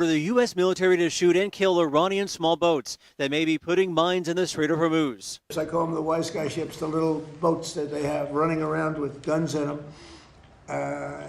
For the U.S. military to shoot and kill Iranian small boats that may be putting mines in the Strait of Hormuz. I call them the wise guy ships, the little boats that they have running around with guns in them.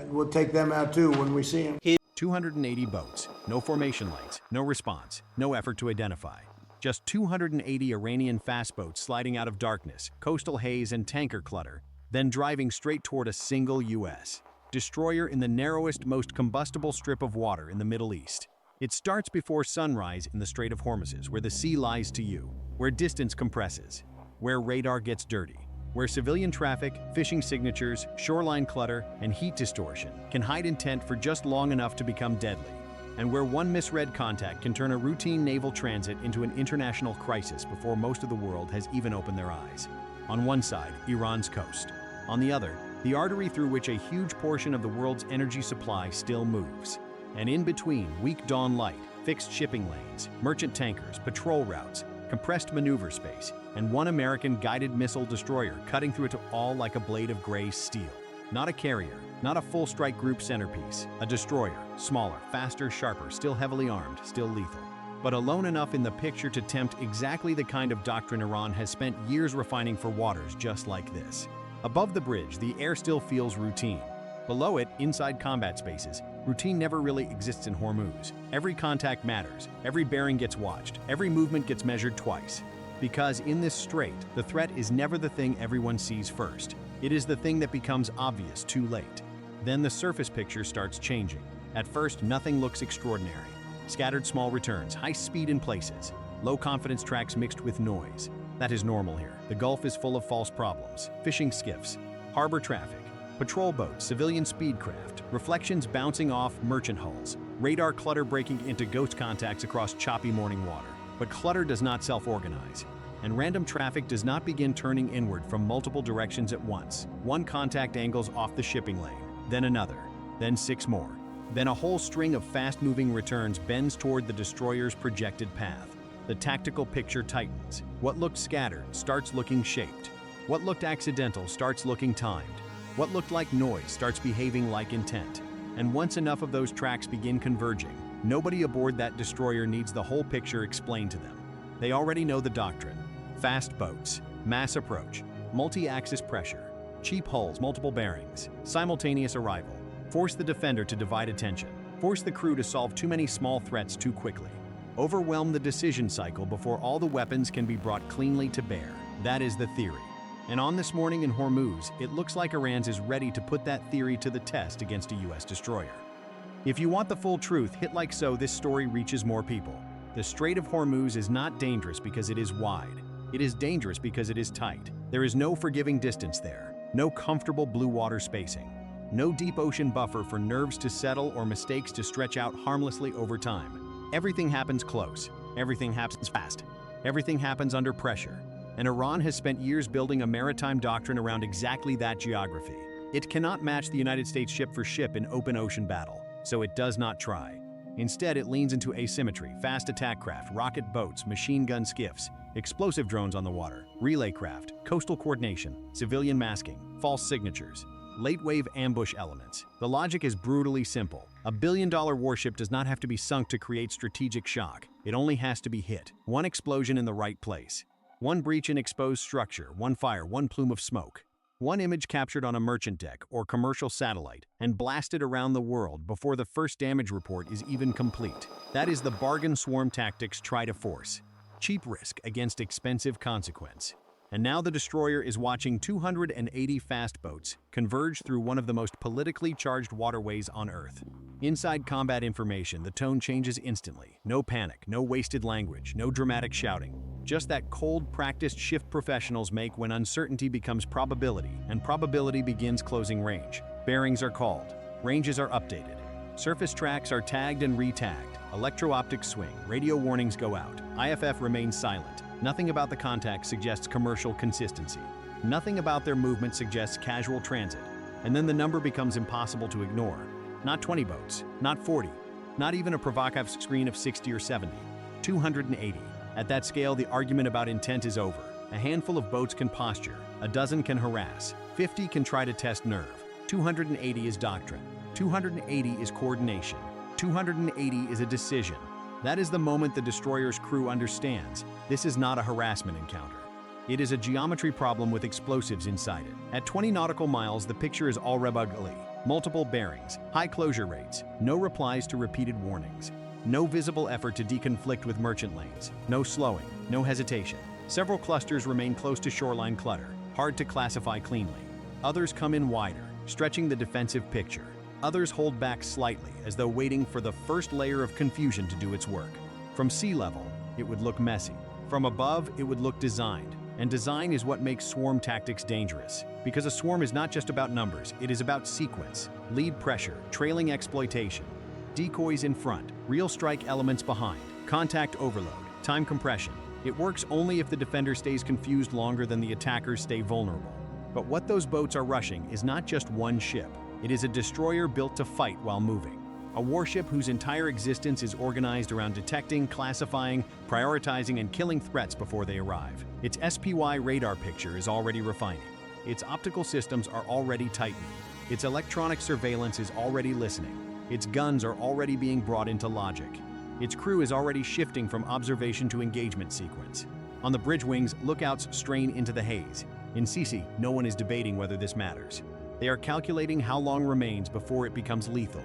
We'll take them out too when we see them. 280 boats, no formation lights, no response, no effort to identify. Just 280 Iranian fast boats sliding out of darkness, coastal haze, and tanker clutter, then driving straight toward a single U.S. destroyer in the narrowest, most combustible strip of water in the Middle East. It starts before sunrise in the Strait of Hormuz, where the sea lies to you, where distance compresses, where radar gets dirty, where civilian traffic, fishing signatures, shoreline clutter, and heat distortion can hide intent for just long enough to become deadly, and where one misread contact can turn a routine naval transit into an international crisis before most of the world has even opened their eyes. On one side, Iran's coast. On the other, the artery through which a huge portion of the world's energy supply still moves. And in between, weak dawn light, fixed shipping lanes, merchant tankers, patrol routes, compressed maneuver space, and one American guided missile destroyer cutting through it all like a blade of gray steel. Not a carrier, not a full strike group centerpiece, a destroyer, smaller, faster, sharper, still heavily armed, still lethal. But alone enough in the picture to tempt exactly the kind of doctrine Iran has spent years refining for waters just like this. Above the bridge, the air still feels routine. Below it, inside combat spaces, routine never really exists in Hormuz. Every contact matters, every bearing gets watched, every movement gets measured twice. Because in this strait, the threat is never the thing everyone sees first. It is the thing that becomes obvious too late. Then the surface picture starts changing. At first, nothing looks extraordinary. Scattered small returns, high speed in places, low confidence tracks mixed with noise. That is normal here. The Gulf is full of false problems. Fishing skiffs, harbor traffic, patrol boats, civilian speedcraft, reflections bouncing off merchant hulls, radar clutter breaking into ghost contacts across choppy morning water. But clutter does not self-organize, and random traffic does not begin turning inward from multiple directions at once. One contact angles off the shipping lane, then another, then 6 more. Then a whole string of fast-moving returns bends toward the destroyer's projected path. The tactical picture tightens. What looked scattered starts looking shaped. What looked accidental starts looking timed. What looked like noise starts behaving like intent. And once enough of those tracks begin converging, nobody aboard that destroyer needs the whole picture explained to them. They already know the doctrine. Fast boats, mass approach, multi-axis pressure, cheap hulls, multiple bearings, simultaneous arrival. Force the defender to divide attention. Force the crew to solve too many small threats too quickly. Overwhelm the decision cycle before all the weapons can be brought cleanly to bear. That is the theory. And on this morning in Hormuz, it looks like Iran is ready to put that theory to the test against a U.S. destroyer. If you want the full truth, hit like so this story reaches more people. The Strait of Hormuz is not dangerous because it is wide. It is dangerous because it is tight. There is no forgiving distance there, no comfortable blue water spacing, no deep ocean buffer for nerves to settle or mistakes to stretch out harmlessly over time. Everything happens close. Everything happens fast. Everything happens under pressure. And Iran has spent years building a maritime doctrine around exactly that geography. It cannot match the United States ship for ship in open ocean battle, so it does not try. Instead, it leans into asymmetry, fast attack craft, rocket boats, machine gun skiffs, explosive drones on the water, relay craft, coastal coordination, civilian masking, false signatures, late-wave ambush elements. The logic is brutally simple. A billion-dollar warship does not have to be sunk to create strategic shock. It only has to be hit. One explosion in the right place. One breach in exposed structure, one fire, one plume of smoke. One image captured on a merchant deck or commercial satellite and blasted around the world before the first damage report is even complete. That is the bargain swarm tactics try to force. Cheap risk against expensive consequence. And now the destroyer is watching 280 fast boats converge through one of the most politically charged waterways on Earth. Inside combat information, the tone changes instantly. No panic, no wasted language, no dramatic shouting. Just that cold, practiced shift professionals make when uncertainty becomes probability, and probability begins closing range. Bearings are called. Ranges are updated. Surface tracks are tagged and re-tagged. Electro-optics swing. Radio warnings go out. IFF remains silent. Nothing about the contact suggests commercial consistency. Nothing about their movement suggests casual transit. And then the number becomes impossible to ignore. Not 20 boats, not 40, not even a Provocative screen of 60 or 70. 280. At that scale, the argument about intent is over. A handful of boats can posture, a dozen can harass, 50 can try to test nerve. 280 is doctrine. 280 is coordination. 280 is a decision. That is the moment the destroyer's crew understands this is not a harassment encounter. It is a geometry problem with explosives inside it. At 20 nautical miles, the picture is already ugly. Multiple bearings, high closure rates, no replies to repeated warnings, no visible effort to deconflict with merchant lanes, no slowing, no hesitation. Several clusters remain close to shoreline clutter, hard to classify cleanly. Others come in wider, stretching the defensive picture. Others hold back slightly, as though waiting for the first layer of confusion to do its work. From sea level, it would look messy. From above, it would look designed. And design is what makes swarm tactics dangerous. Because a swarm is not just about numbers, it is about sequence, lead pressure, trailing exploitation, decoys in front, real strike elements behind, contact overload, time compression. It works only if the defender stays confused longer than the attackers stay vulnerable. But what those boats are rushing is not just one ship. It is a destroyer built to fight while moving. A warship whose entire existence is organized around detecting, classifying, prioritizing, and killing threats before they arrive. Its SPY radar picture is already refining. Its optical systems are already tightening. Its electronic surveillance is already listening. Its guns are already being brought into logic. Its crew is already shifting from observation to engagement sequence. On the bridge wings, lookouts strain into the haze. In Sisi, no one is debating whether this matters. They are calculating how long remains before it becomes lethal.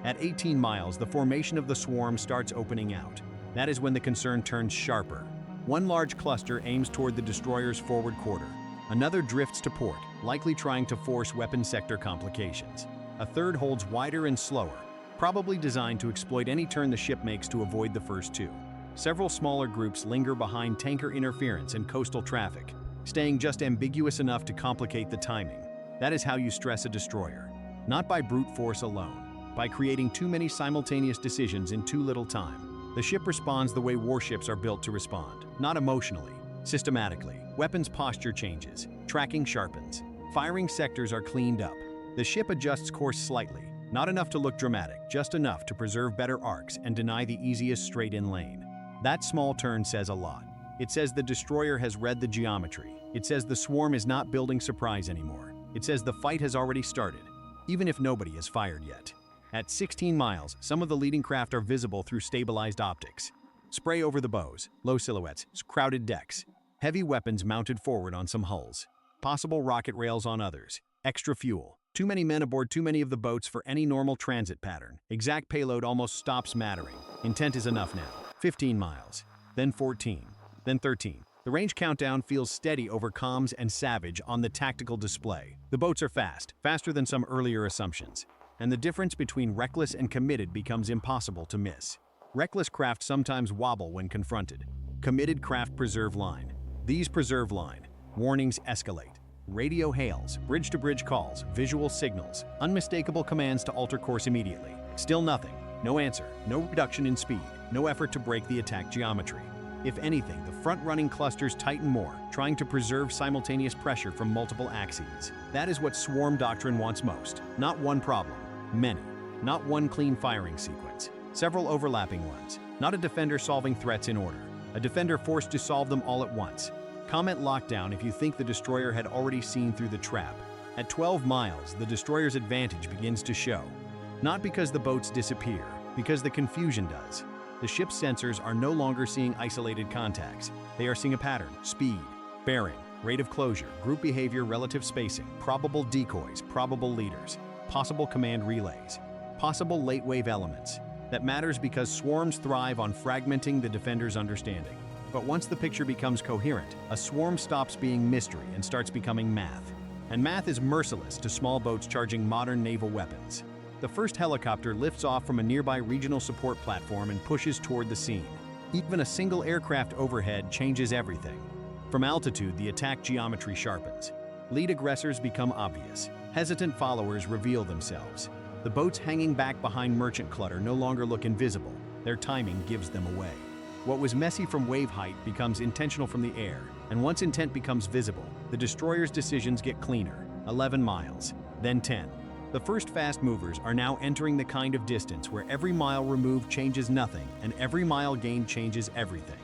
At 18 miles, the formation of the swarm starts opening out. That is when the concern turns sharper. One large cluster aims toward the destroyer's forward quarter. Another drifts to port, likely trying to force weapon sector complications. A third holds wider and slower, probably designed to exploit any turn the ship makes to avoid the first two. Several smaller groups linger behind tanker interference and coastal traffic, staying just ambiguous enough to complicate the timing. That is how you stress a destroyer. Not by brute force alone. By creating too many simultaneous decisions in too little time. The ship responds the way warships are built to respond, not emotionally, systematically. Weapons posture changes, tracking sharpens, firing sectors are cleaned up. The ship adjusts course slightly, not enough to look dramatic, just enough to preserve better arcs and deny the easiest straight-in lane. That small turn says a lot. It says the destroyer has read the geometry. It says the swarm is not building surprise anymore. It says the fight has already started, even if nobody has fired yet. At 16 miles, some of the leading craft are visible through stabilized optics. Spray over the bows, low silhouettes, crowded decks. Heavy weapons mounted forward on some hulls. Possible rocket rails on others. Extra fuel. Too many men aboard too many of the boats for any normal transit pattern. Exact payload almost stops mattering. Intent is enough now. 15 miles. Then 14. Then 13. The range countdown feels steady over comms and Savage on the tactical display. The boats are fast, faster than some earlier assumptions. And the difference between reckless and committed becomes impossible to miss. Reckless craft sometimes wobble when confronted. Committed craft preserve line. These preserve line. Warnings escalate. Radio hails, bridge-to-bridge calls, visual signals, unmistakable commands to alter course immediately. Still nothing. No answer, no reduction in speed, no effort to break the attack geometry. If anything, the front-running clusters tighten more, trying to preserve simultaneous pressure from multiple axes. That is what swarm doctrine wants most. Not one problem, many. Not one clean firing sequence. Several overlapping ones. Not a defender solving threats in order. A defender forced to solve them all at once. Comment lockdown if you think the destroyer had already seen through the trap. At 12 miles, the destroyer's advantage begins to show. Not because the boats disappear, because the confusion does. The ship's sensors are no longer seeing isolated contacts. They are seeing a pattern, speed, bearing, rate of closure, group behavior, relative spacing, probable decoys, probable leaders, possible command relays, possible late wave elements. That matters because swarms thrive on fragmenting the defender's understanding. But once the picture becomes coherent, a swarm stops being mystery and starts becoming math. And math is merciless to small boats charging modern naval weapons. The first helicopter lifts off from a nearby regional support platform and pushes toward the scene. Even a single aircraft overhead changes everything. From altitude, the attack geometry sharpens. Lead aggressors become obvious. Hesitant followers reveal themselves. The boats hanging back behind merchant clutter no longer look invisible. Their timing gives them away. What was messy from wave height becomes intentional from the air, and once intent becomes visible, the destroyer's decisions get cleaner. 11 miles, then 10. The first fast movers are now entering the kind of distance where every mile removed changes nothing and every mile gained changes everything.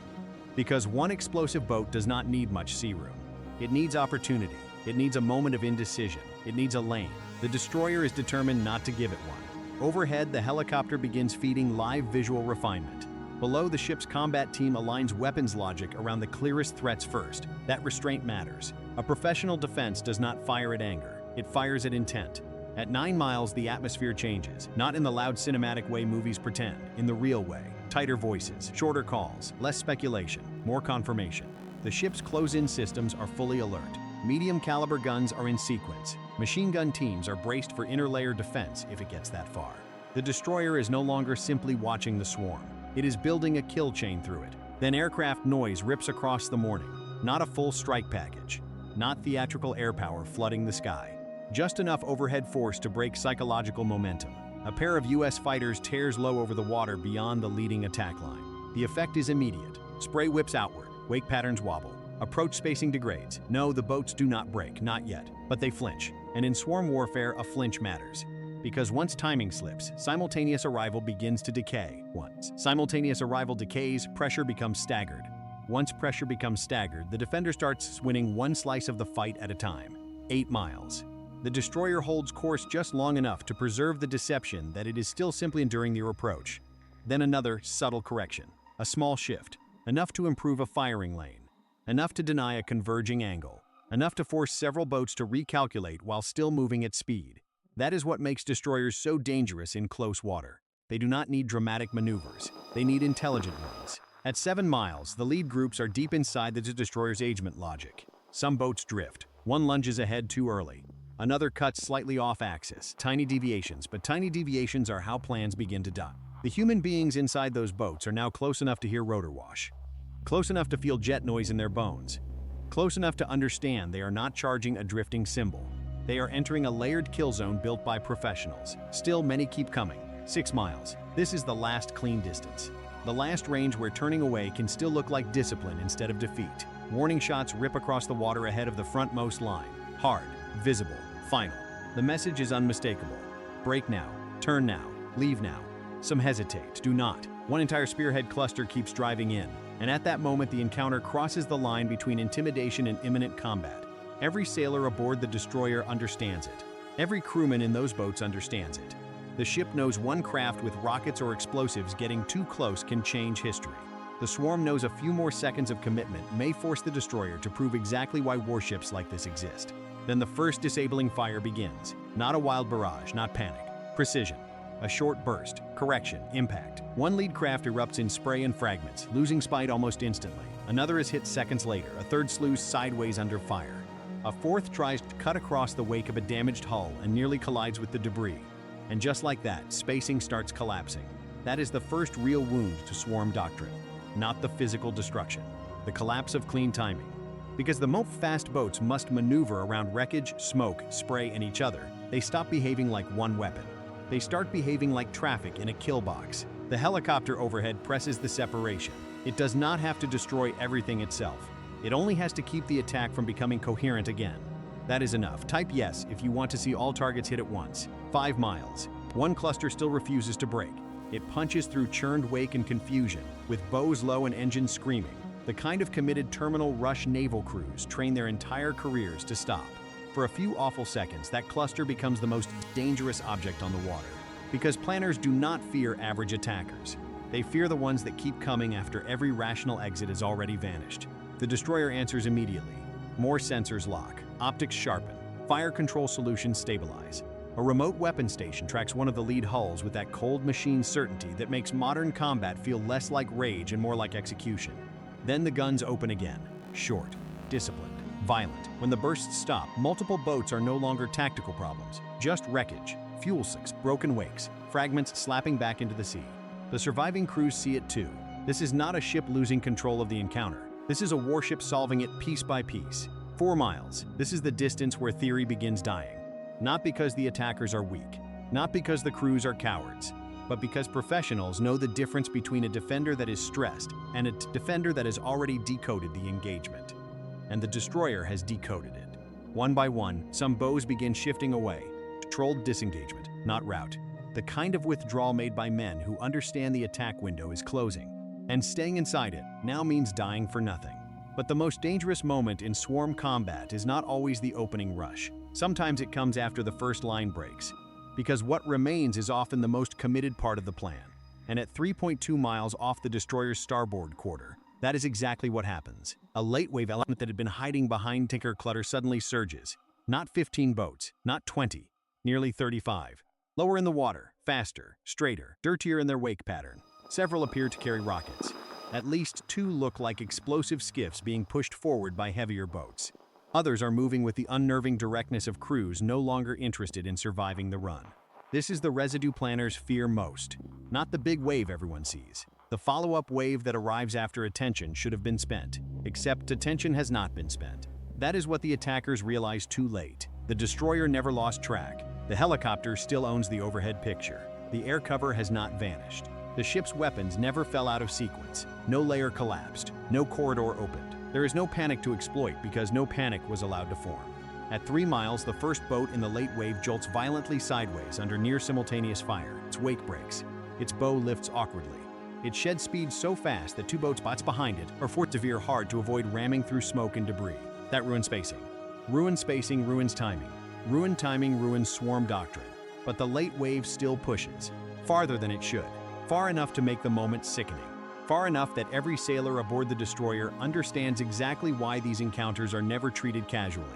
Because one explosive boat does not need much sea room. It needs opportunity. It needs a moment of indecision. It needs a lane. The destroyer is determined not to give it one. Overhead, the helicopter begins feeding live visual refinement. Below, the ship's combat team aligns weapons logic around the clearest threats first. That restraint matters. A professional defense does not fire at anger, it fires at intent. At 9 miles, the atmosphere changes, not in the loud cinematic way movies pretend, in the real way. Tighter voices, shorter calls, less speculation, more confirmation. The ship's close-in systems are fully alert. Medium-caliber guns are in sequence. Machine gun teams are braced for inner-layer defense if it gets that far. The destroyer is no longer simply watching the swarm. It is building a kill chain through it. Then aircraft noise rips across the morning. Not a full strike package. Not theatrical air power flooding the sky. Just enough overhead force to break psychological momentum. A pair of US fighters tears low over the water beyond the leading attack line. The effect is immediate. Spray whips outward. Wake patterns wobble. Approach spacing degrades. No, the boats do not break, not yet. But they flinch. And in swarm warfare, a flinch matters. Because once timing slips, simultaneous arrival begins to decay. Once simultaneous arrival decays, pressure becomes staggered. Once pressure becomes staggered, the defender starts winning one slice of the fight at a time. 8 miles. The destroyer holds course just long enough to preserve the deception that it is still simply enduring their approach. Then another subtle correction. A small shift. Enough to improve a firing lane. Enough to deny a converging angle. Enough to force several boats to recalculate while still moving at speed. That is what makes destroyers so dangerous in close water. They do not need dramatic maneuvers. They need intelligent ones. At 7 miles, the lead groups are deep inside the destroyer's agement logic. Some boats drift. One lunges ahead too early. Another cuts slightly off axis. Tiny deviations, but tiny deviations are how plans begin to die. The human beings inside those boats are now close enough to hear rotor wash. Close enough to feel jet noise in their bones. Close enough to understand they are not charging a drifting symbol. They are entering a layered kill zone built by professionals. Still, many keep coming. 6 miles. This is the last clean distance. The last range where turning away can still look like discipline instead of defeat. Warning shots rip across the water ahead of the frontmost line. Hard, visible, final. The message is unmistakable. Break now, turn now, leave now. Some hesitate, do not. One entire spearhead cluster keeps driving in, and at that moment the encounter crosses the line between intimidation and imminent combat. Every sailor aboard the destroyer understands it. Every crewman in those boats understands it. The ship knows one craft with rockets or explosives getting too close can change history. The swarm knows a few more seconds of commitment may force the destroyer to prove exactly why warships like this exist. Then the first disabling fire begins. Not a wild barrage, not panic. Precision. A short burst. Correction. Impact. One lead craft erupts in spray and fragments, losing speed almost instantly. Another is hit seconds later. A third slews sideways under fire. A fourth tries to cut across the wake of a damaged hull and nearly collides with the debris. And just like that, spacing starts collapsing. That is the first real wound to swarm doctrine. Not the physical destruction. The collapse of clean timing. Because the most fast boats must maneuver around wreckage, smoke, spray, and each other, they stop behaving like one weapon. They start behaving like traffic in a kill box. The helicopter overhead presses the separation. It does not have to destroy everything itself. It only has to keep the attack from becoming coherent again. That is enough. Type yes if you want to see all targets hit at once. 5 miles. One cluster still refuses to break. It punches through churned wake and confusion, with bows low and engines screaming. The kind of committed terminal rush naval crews train their entire careers to stop. For a few awful seconds, that cluster becomes the most dangerous object on the water. Because planners do not fear average attackers. They fear the ones that keep coming after every rational exit has already vanished. The destroyer answers immediately. More sensors lock, optics sharpen, fire control solutions stabilize. A remote weapon station tracks one of the lead hulls with that cold machine certainty that makes modern combat feel less like rage and more like execution. Then the guns open again. Short, disciplined, violent. When the bursts stop, multiple boats are no longer tactical problems, just wreckage, fuel slicks, broken wakes, fragments slapping back into the sea. The surviving crews see it too. This is not a ship losing control of the encounter. This is a warship solving it piece by piece. 4 miles. This is the distance where theory begins dying. Not because the attackers are weak, not because the crews are cowards, but because professionals know the difference between a defender that is stressed and a defender that has already decoded the engagement. And the destroyer has decoded it. One by one, some bows begin shifting away. Controlled disengagement, not rout. The kind of withdrawal made by men who understand the attack window is closing. And staying inside it now means dying for nothing. But the most dangerous moment in swarm combat is not always the opening rush. Sometimes it comes after the first line breaks. because what remains is often the most committed part of the plan. And at 3.2 miles off the destroyer's starboard quarter, that is exactly what happens. A late wave element that had been hiding behind Tinker Clutter suddenly surges. Not 15 boats, not 20, nearly 35. Lower in the water, faster, straighter, dirtier in their wake pattern. Several appear to carry rockets. At least 2 look like explosive skiffs being pushed forward by heavier boats. Others are moving with the unnerving directness of crews no longer interested in surviving the run. This is the residue planners fear most. Not the big wave everyone sees. The follow-up wave that arrives after attention should have been spent, except attention has not been spent. That is what the attackers realize too late. The destroyer never lost track. The helicopter still owns the overhead picture. The air cover has not vanished. The ship's weapons never fell out of sequence. No layer collapsed. No corridor opened. There is no panic to exploit because no panic was allowed to form. At 3 miles, the first boat in the late wave jolts violently sideways under near-simultaneous fire. Its wake breaks. Its bow lifts awkwardly. It sheds speed so fast that 2 boats behind it are forced to veer hard to avoid ramming through smoke and debris. That ruins spacing. Ruined spacing ruins timing. Ruined timing ruins swarm doctrine. But the late wave still pushes. Farther than it should. Far enough to make the moment sickening. Far enough that every sailor aboard the destroyer understands exactly why these encounters are never treated casually.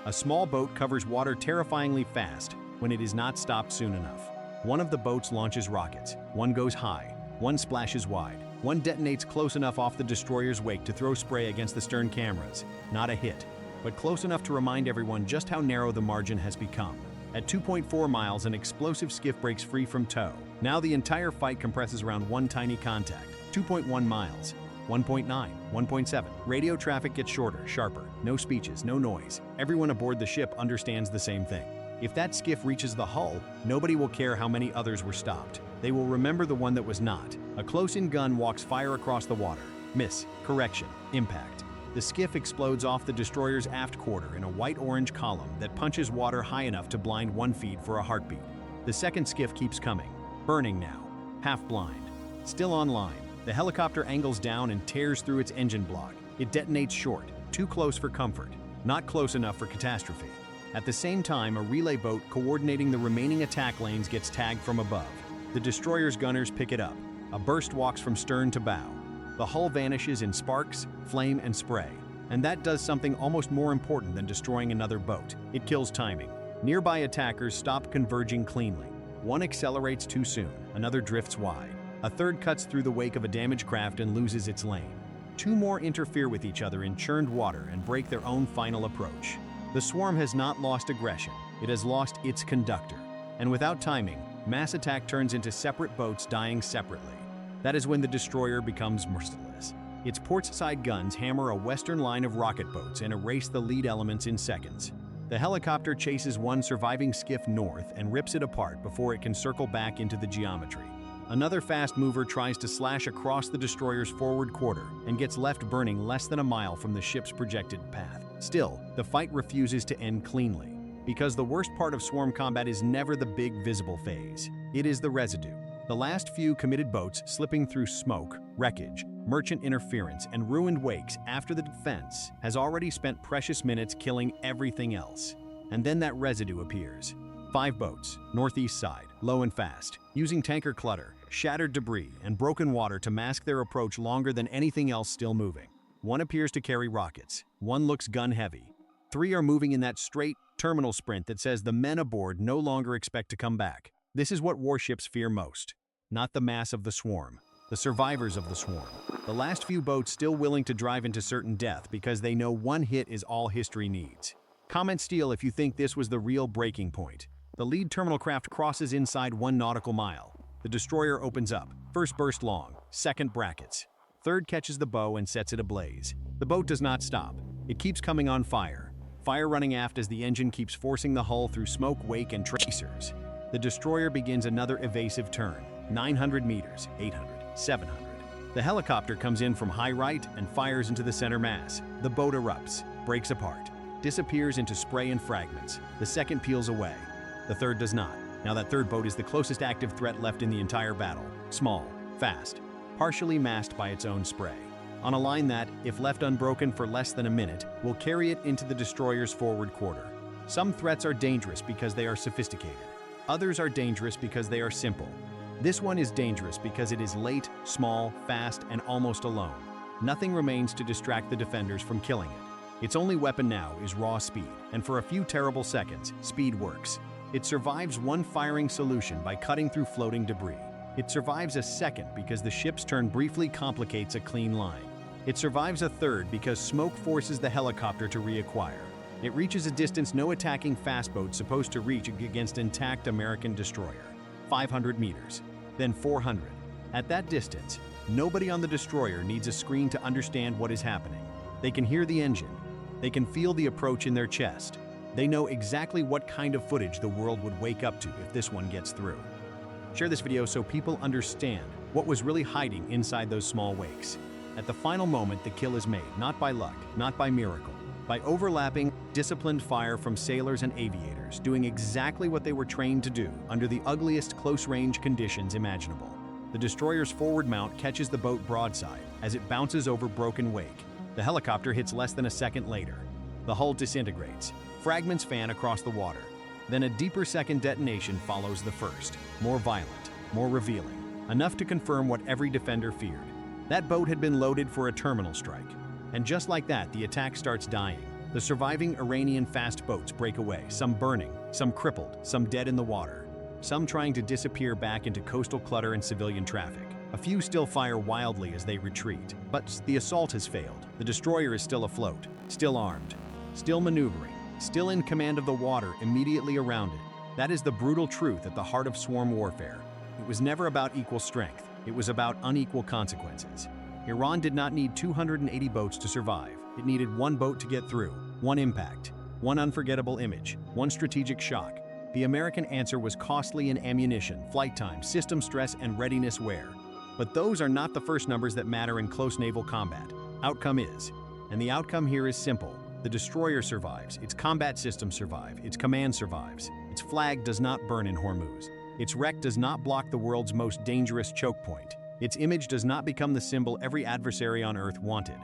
A small boat covers water terrifyingly fast when it is not stopped soon enough. One of the boats launches rockets. One goes high. One splashes wide. One detonates close enough off the destroyer's wake to throw spray against the stern cameras. Not a hit, but close enough to remind everyone just how narrow the margin has become. At 2.4 miles, an explosive skiff breaks free from tow. Now the entire fight compresses around one tiny contact. 2.1 miles. 1.9, 1.7. Radio traffic gets shorter, sharper. No speeches, no noise. Everyone aboard the ship understands the same thing. If that skiff reaches the hull, nobody will care how many others were stopped. They will remember the one that was not. A close-in gun walks fire across the water. Miss, correction, impact. The skiff explodes off the destroyer's aft quarter in a white-orange column that punches water high enough to blind one feed for a heartbeat. The second skiff keeps coming, burning now, half blind. Still online, the helicopter angles down and tears through its engine block. It detonates short, too close for comfort, not close enough for catastrophe. At the same time, a relay boat coordinating the remaining attack lanes gets tagged from above. The destroyer's gunners pick it up. A burst walks from stern to bow. The hull vanishes in sparks, flame, and spray. And that does something almost more important than destroying another boat. It kills timing. Nearby attackers stop converging cleanly. One accelerates too soon, another drifts wide. A third cuts through the wake of a damaged craft and loses its lane. 2 more interfere with each other in churned water and break their own final approach. The swarm has not lost aggression, it has lost its conductor. And without timing, mass attack turns into separate boats dying separately. That is when the destroyer becomes merciless. Its port-side guns hammer a western line of rocket boats and erase the lead elements in seconds. The helicopter chases one surviving skiff north and rips it apart before it can circle back into the geometry. Another fast mover tries to slash across the destroyer's forward quarter and gets left burning less than a mile from the ship's projected path. Still, the fight refuses to end cleanly, because the worst part of swarm combat is never the big visible phase. It is the residue. The last few committed boats slipping through smoke, wreckage, merchant interference, and ruined wakes after the defense has already spent precious minutes killing everything else. And then that residue appears. 5 boats, northeast side, low and fast, using tanker clutter, shattered debris, and broken water to mask their approach longer than anything else still moving. 1 appears to carry rockets. 1 looks gun-heavy. 3 are moving in that straight, terminal sprint that says the men aboard no longer expect to come back. This is what warships fear most. Not the mass of the swarm, the survivors of the swarm. The last few boats still willing to drive into certain death because they know 1 hit is all history needs. Comment Steel if you think this was the real breaking point. The lead terminal craft crosses inside 1 nautical mile. The destroyer opens up. First burst long, second brackets. Third catches the bow and sets it ablaze. The boat does not stop. It keeps coming on fire. Fire running aft as the engine keeps forcing the hull through smoke, wake, and tracers. The destroyer begins another evasive turn. 900 meters, 800, 700. The helicopter comes in from high right and fires into the center mass. The boat erupts, breaks apart, disappears into spray and fragments. The second peels away. The third does not. Now that third boat is the closest active threat left in the entire battle. Small, fast, partially masked by its own spray. On a line that, if left unbroken for less than a minute, will carry it into the destroyer's forward quarter. Some threats are dangerous because they are sophisticated. Others are dangerous because they are simple. This one is dangerous because it is late, small, fast, and almost alone. Nothing remains to distract the defenders from killing it. Its only weapon now is raw speed, and for a few terrible seconds, speed works. It survives one firing solution by cutting through floating debris. It survives a second because the ship's turn briefly complicates a clean line. It survives a third because smoke forces the helicopter to reacquire. It reaches a distance no attacking fast boat's supposed to reach against intact American destroyer. 500 meters, then 400. At that distance, nobody on the destroyer needs a screen to understand what is happening. They can hear the engine. They can feel the approach in their chest. They know exactly what kind of footage the world would wake up to if this one gets through. Share this video so people understand what was really hiding inside those small wakes. At the final moment, the kill is made, not by luck, not by miracle, by overlapping, disciplined fire from sailors and aviators, doing exactly what they were trained to do under the ugliest close-range conditions imaginable. The destroyer's forward mount catches the boat broadside as it bounces over broken wake. The helicopter hits less than a second later. The hull disintegrates. Fragments fan across the water. Then a deeper second detonation follows the first, more violent, more revealing, enough to confirm what every defender feared. That boat had been loaded for a terminal strike. And just like that, the attack starts dying. The surviving Iranian fast boats break away, some burning, some crippled, some dead in the water, some trying to disappear back into coastal clutter and civilian traffic. A few still fire wildly as they retreat. But the assault has failed. The destroyer is still afloat, still armed, still maneuvering, still in command of the water immediately around it. That is the brutal truth at the heart of swarm warfare. It was never about equal strength. It was about unequal consequences. Iran did not need 280 boats to survive. It needed one boat to get through, one impact, one unforgettable image, one strategic shock. The American answer was costly in ammunition, flight time, system stress, and readiness wear. But those are not the first numbers that matter in close naval combat. Outcome is. And the outcome here is simple. The destroyer survives, its combat systems survive, its command survives, its flag does not burn in Hormuz. Its wreck does not block the world's most dangerous choke point. Its image does not become the symbol every adversary on Earth wanted.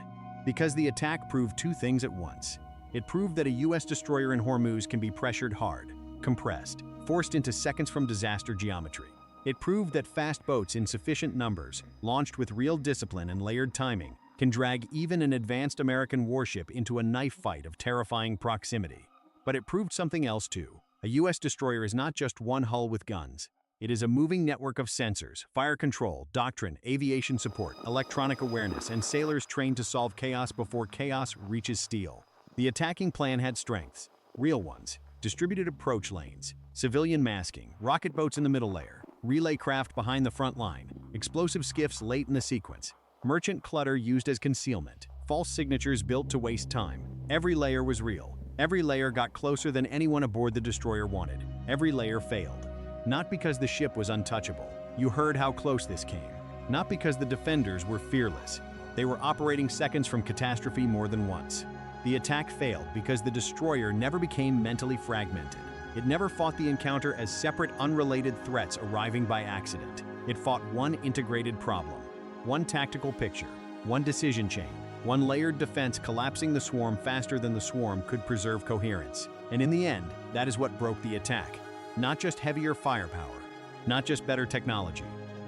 Because the attack proved two things at once. It proved that a U.S. destroyer in Hormuz can be pressured hard, compressed, forced into seconds-from-disaster geometry. It proved that fast boats in sufficient numbers, launched with real discipline and layered timing, can drag even an advanced American warship into a knife fight of terrifying proximity. But it proved something else too. A U.S. destroyer is not just one hull with guns. It is a moving network of sensors, fire control, doctrine, aviation support, electronic awareness, and sailors trained to solve chaos before chaos reaches steel. The attacking plan had strengths, real ones, distributed approach lanes, civilian masking, rocket boats in the middle layer, relay craft behind the front line, explosive skiffs late in the sequence, merchant clutter used as concealment, false signatures built to waste time. Every layer was real. Every layer got closer than anyone aboard the destroyer wanted. Every layer failed. Not because the ship was untouchable. You heard how close this came. Not because the defenders were fearless. They were operating seconds from catastrophe more than once. The attack failed because the destroyer never became mentally fragmented. It never fought the encounter as separate, unrelated threats arriving by accident. It fought one integrated problem, one tactical picture, one decision chain, one layered defense collapsing the swarm faster than the swarm could preserve coherence. And in the end, that is what broke the attack. Not just heavier firepower, not just better technology,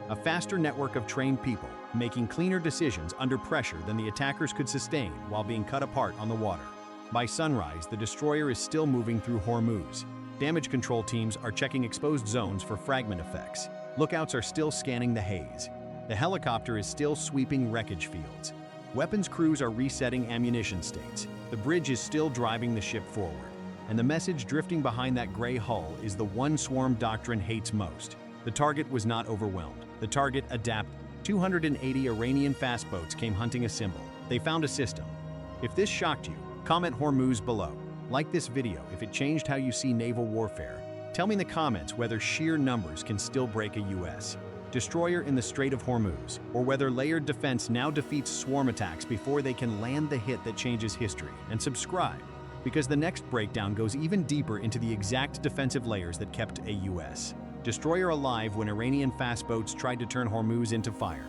a faster network of trained people making cleaner decisions under pressure than the attackers could sustain while being cut apart on the water. By sunrise, the destroyer is still moving through Hormuz. Damage control teams are checking exposed zones for fragment effects. Lookouts are still scanning the haze. The helicopter is still sweeping wreckage fields. Weapons crews are resetting ammunition states. The bridge is still driving the ship forward. And the message drifting behind that gray hull is the one swarm doctrine hates most. The target was not overwhelmed. The target adapted. 280 Iranian fast boats came hunting a symbol. They found a system. If this shocked you, comment Hormuz below. Like this video if it changed how you see naval warfare. Tell me in the comments whether sheer numbers can still break a U.S. destroyer in the Strait of Hormuz, or whether layered defense now defeats swarm attacks before they can land the hit that changes history. And subscribe, because the next breakdown goes even deeper into the exact defensive layers that kept a U.S. destroyer alive when Iranian fast boats tried to turn Hormuz into fire.